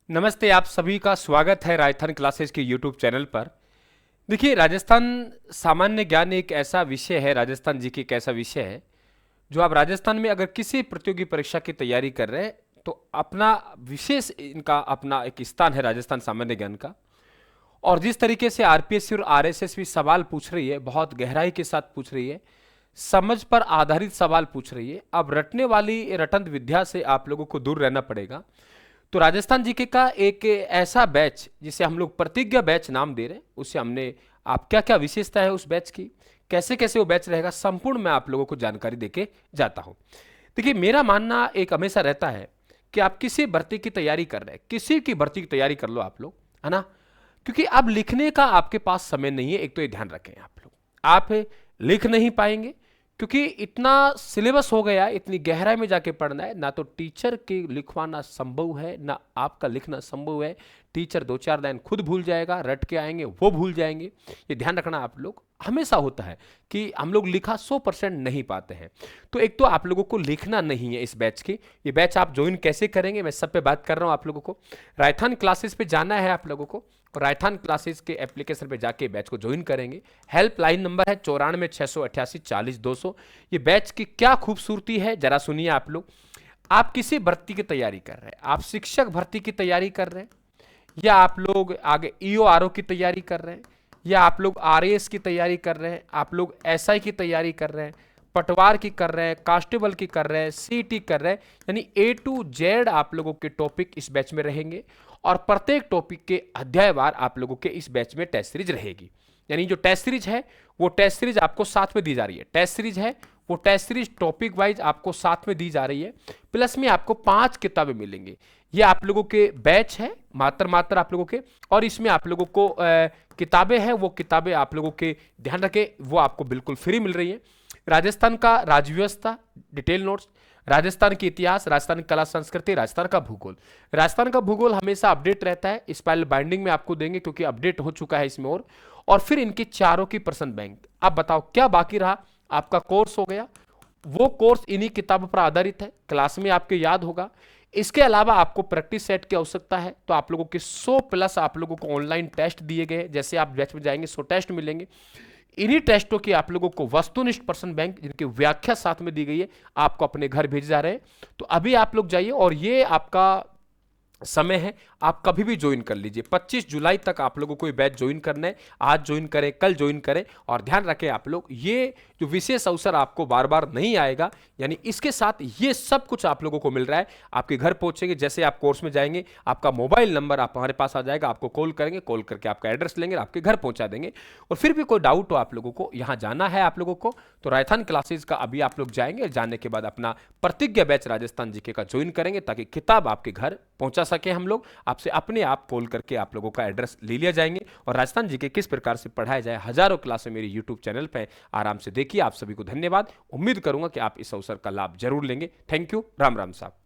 नमस्ते, आप सभी का स्वागत है राजस्थान क्लासेस के यूट्यूब चैनल पर। देखिए, राजस्थान सामान्य ज्ञान एक ऐसा विषय है, राजस्थान जी के एक ऐसा विषय है जो आप राजस्थान में अगर किसी प्रतियोगी परीक्षा की तैयारी कर रहे हैं तो अपना विशेष इनका अपना एक स्थान है राजस्थान सामान्य ज्ञान का। और जिस तरीके से आरपीएससी और आरएसएस भी सवाल पूछ रही है, बहुत गहराई के साथ पूछ रही है, समझ पर आधारित सवाल पूछ रही है। अब रटने वाली रटंत विद्या से आप लोगों को दूर रहना पड़ेगा। तो राजस्थान जीके का एक ऐसा बैच जिसे हम लोग प्रतिज्ञा बैच नाम दे रहे हैं, उससे हमने आप क्या क्या विशेषता है उस बैच की, कैसे कैसे वो बैच रहेगा, संपूर्ण मैं आप लोगों को जानकारी देके जाता हूं। देखिए, मेरा मानना एक हमेशा रहता है कि आप किसी भर्ती की तैयारी कर रहे हैं, किसी की भर्ती की तैयारी कर लो आप लोग, है ना। क्योंकि अब लिखने का आपके पास समय नहीं है, एक तो ये ध्यान रखें आप लोग। आप लिख नहीं पाएंगे क्योंकि इतना सिलेबस हो गया, इतनी गहराई में जाके पढ़ना है, ना तो टीचर के लिखवाना संभव है ना आपका लिखना संभव है। टीचर दो चार लाइन खुद भूल जाएगा, रट के आएंगे वो भूल जाएंगे। ये ध्यान रखना आप लोग। हमेशा होता है कि हम लोग लिखा 100% नहीं पाते हैं। तो एक तो आप लोगों को लिखना नहीं है इस बैच की। ये बैच आप ज्वाइन कैसे करेंगे, मैं सब पे बात कर रहा हूं आप लोगों को। राजस्थान क्लासेस पे जाना है आप लोगों को, और राजस्थान क्लासेस के एप्लीकेशन पे जाके बैच को ज्वाइन करेंगे। हेल्पलाइन नंबर है 94 688 40 200। ये बैच की क्या खूबसूरती है जरा सुनिए आप लोग। आप किसी भर्ती की तैयारी कर रहे हैं, आप शिक्षक भर्ती की तैयारी कर रहे हैं, या आप लोग आगे ईओ आरओ की तैयारी कर रहे हैं, या आप लोग आरएएस की तैयारी कर रहे हैं, आप लोग एसआई की तैयारी कर रहे हैं, पटवार की कर रहे हैं, कांस्टेबल की कर रहे हैं, सीटी कर रहे हैं, यानी ए टू जेड आप लोगों के टॉपिक इस बैच में रहेंगे। और प्रत्येक टॉपिक के अध्यायवार आप लोगों के इस बैच में टेस्ट सीरीज रहेगी। यानी जो टेस्ट सीरीज है वो टेस्ट सीरीज आपको साथ में दी जा रही है। टेस्ट सीरीज है वो टेस्ट सीरीज टॉपिक वाइज आपको साथ में दी जा रही है। प्लस में आपको 5 किताबें मिलेंगी। ये आप लोगों के बैच है, मात्र आप लोगों के। और इसमें आप लोगों को किताबें हैं, वो किताबें आप लोगों के ध्यान रखें वो आपको बिल्कुल फ्री मिल रही है। राजस्थान का राज्य व्यवस्था डिटेल नोट्स, राजस्थान की इतिहास, राजस्थान की कला संस्कृति, राजस्थान का भूगोल। राजस्थान का भूगोल हमेशा अपडेट रहता है, स्पाइरल बाइंडिंग में आपको देंगे क्योंकि अपडेट हो चुका है इसमें। और फिर इनके चारों की प्रश्न बैंक। अब बताओ क्या बाकी रहा, आपका कोर्स हो गया। वो कोर्स इन्हीं किताबों पर आधारित है, क्लास में आपके याद होगा। इसके अलावा आपको प्रैक्टिस सेट की आवश्यकता है, तो आप लोगों के 100 प्लस आप लोगों को ऑनलाइन टेस्ट दिए गए। जैसे आप बैच में जाएंगे 100 टेस्ट मिलेंगे। इन्हीं टेस्टों की आप लोगों को वस्तुनिष्ठ प्रश्न बैंक जिनकी व्याख्या साथ में दी गई है आपको अपने घर भेजे जा रहे हैं। तो अभी आप लोग जाइए और ये आपका समय है, आप कभी भी ज्वाइन कर लीजिए। 25 जुलाई तक आप लोगों को ये बैच ज्वाइन करना है। आज ज्वाइन करें, कल ज्वाइन करें। और ध्यान रखें आप लोग, ये जो विशेष अवसर आपको बार बार नहीं आएगा, यानी इसके साथ ये सब कुछ आप लोगों को मिल रहा है। आपके घर पहुंचेंगे, जैसे आप कोर्स में जाएंगे आपका मोबाइल नंबर आप हमारे पास आ जाएगा, आपको कॉल करेंगे, कॉल करके आपका एड्रेस लेंगे, आपके घर पहुंचा देंगे। और फिर भी कोई डाउट हो आप लोगों को, यहाँ जाना है आप लोगों को, तो राजस्थान क्लासेज का अभी आप लोग जाएंगे। जाने के बाद अपना प्रतिज्ञा बैच राजस्थान जीके का ज्वाइन करेंगे ताकि किताब आपके घर पहुंचा सके हम लोग। आपसे अपने आप कॉल करके आप लोगों का एड्रेस ले लिया जाएंगे। और राजस्थान जीके किस प्रकार से पढ़ाया जाए, हजारों क्लासें मेरी यूट्यूब चैनल पे आराम से देखिए। आप सभी को धन्यवाद। उम्मीद करूंगा कि आप इस अवसर का लाभ जरूर लेंगे। Thank you. राम राम साहब।